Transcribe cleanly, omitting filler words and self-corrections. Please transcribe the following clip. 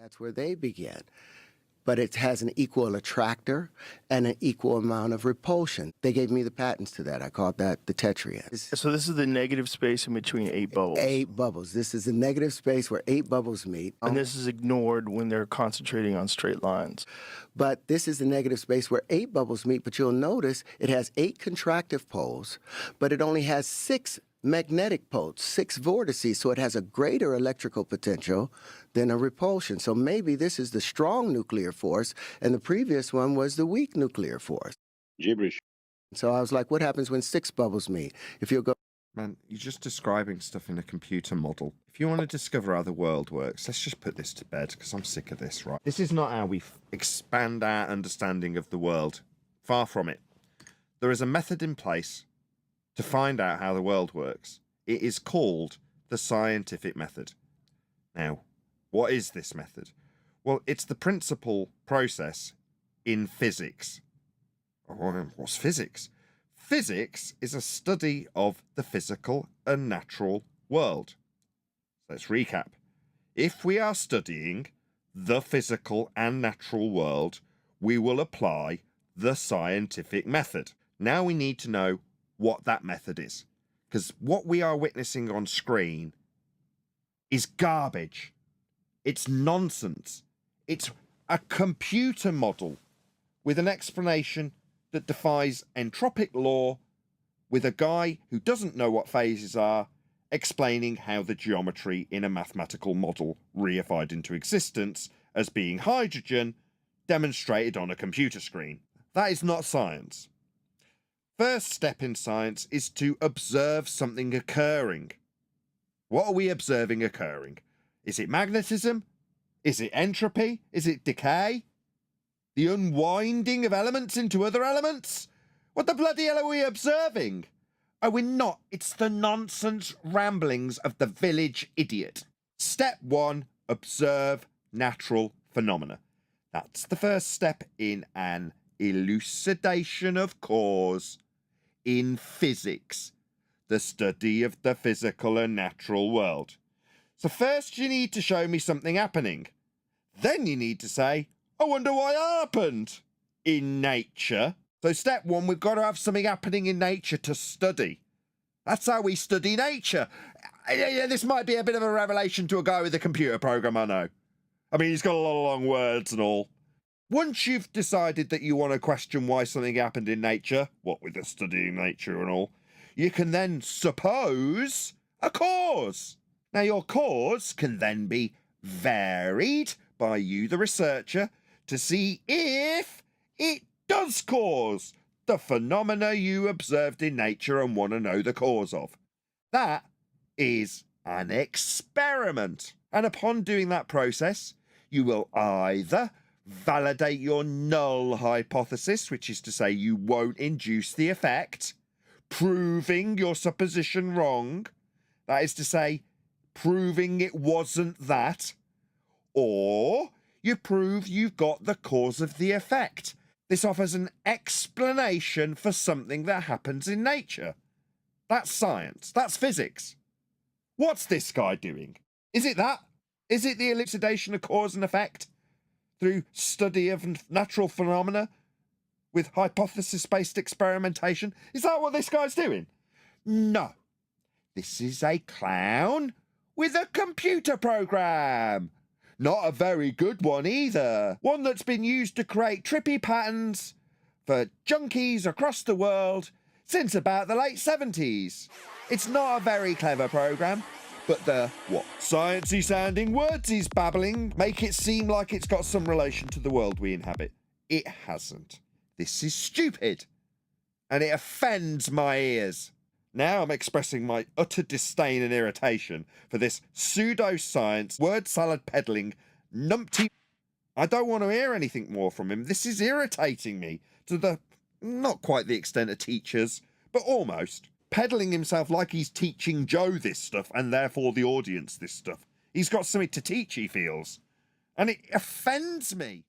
That's where they began. But it has an equal attractor and an equal amount of repulsion. They gave me the patents to that. I called that the tetrahedron. So this is the negative space in between 8 bubbles. 8 bubbles. This is the negative space where 8 bubbles meet. And this is ignored when they're concentrating on straight lines. But this is the negative space where 8 bubbles meet, but you'll notice it has 8 contractive poles, but it only has 6 magnetic poles, 6 vortices, so it has a greater electrical potential than a repulsion. So maybe this is the strong nuclear force, and the previous one was the weak nuclear force. Gibberish. So I was like, what happens when 6 bubbles meet? If you'll go... Man, you're just describing stuff in a computer model. If you want to discover how the world works, let's just put this to bed, because I'm sick of this, right? This is not how we expand our understanding of the world. Far from it. There is a method in place to find out how the world works. It is called the scientific method. Now, what is this method? Well, it's the principal process in physics. What's physics? Physics is a study of the physical and natural world. Let's recap. If we are studying the physical and natural world, we will apply the scientific method. Now we need to know what that method is, because what we are witnessing on screen is garbage. It's nonsense. It's a computer model with an explanation that defies entropic law, with a guy who doesn't know what phases are explaining how the geometry in a mathematical model reified into existence as being hydrogen demonstrated on a computer screen. That is not science. First step in science is to observe something occurring. What are we observing occurring? Is it magnetism? Is it entropy? Is it decay? The unwinding of elements into other elements? What the bloody hell are we observing? Oh, we're not. It's the nonsense ramblings of the village idiot. Step 1, observe natural phenomena. That's the first step in an elucidation of cause in physics, the study of the physical and natural world. So first you need to show me something happening. Then you need to say, I wonder what happened in nature. So step 1, we've got to have something happening in nature to study. That's how we study nature. Yeah, this might be a bit of a revelation to a guy with a computer program, I know. I mean, he's got a lot of long words and all. Once you've decided that you want to question why something happened in nature, what with the studying nature and all, you can then suppose a cause. Now, your cause can then be varied by you, the researcher, to see if it does cause the phenomena you observed in nature and want to know the cause of. That is an experiment. And upon doing that process, you will either validate your null hypothesis, which is to say you won't induce the effect, proving your supposition wrong, that is to say, proving it wasn't that, or you prove you've got the cause of the effect. This offers an explanation for something that happens in nature. That's science. That's physics. What's this guy doing? Is it that? Is it the elucidation of cause and effect through study of natural phenomena with hypothesis-based experimentation? Is that what this guy's doing? No. This is a clown with a computer program. Not a very good one either. One that's been used to create trippy patterns for junkies across the world since about the late 70s. It's not a very clever program, but the, sciencey sounding words he's babbling make it seem like it's got some relation to the world we inhabit. It hasn't. This is stupid, and it offends my ears. Now I'm expressing my utter disdain and irritation for this pseudoscience, word salad peddling, numpty. I don't want to hear anything more from him. This is irritating me to the, not quite the extent of teachers, but almost. Peddling himself like he's teaching Joe this stuff and therefore the audience this stuff. He's got something to teach, he feels. And it offends me.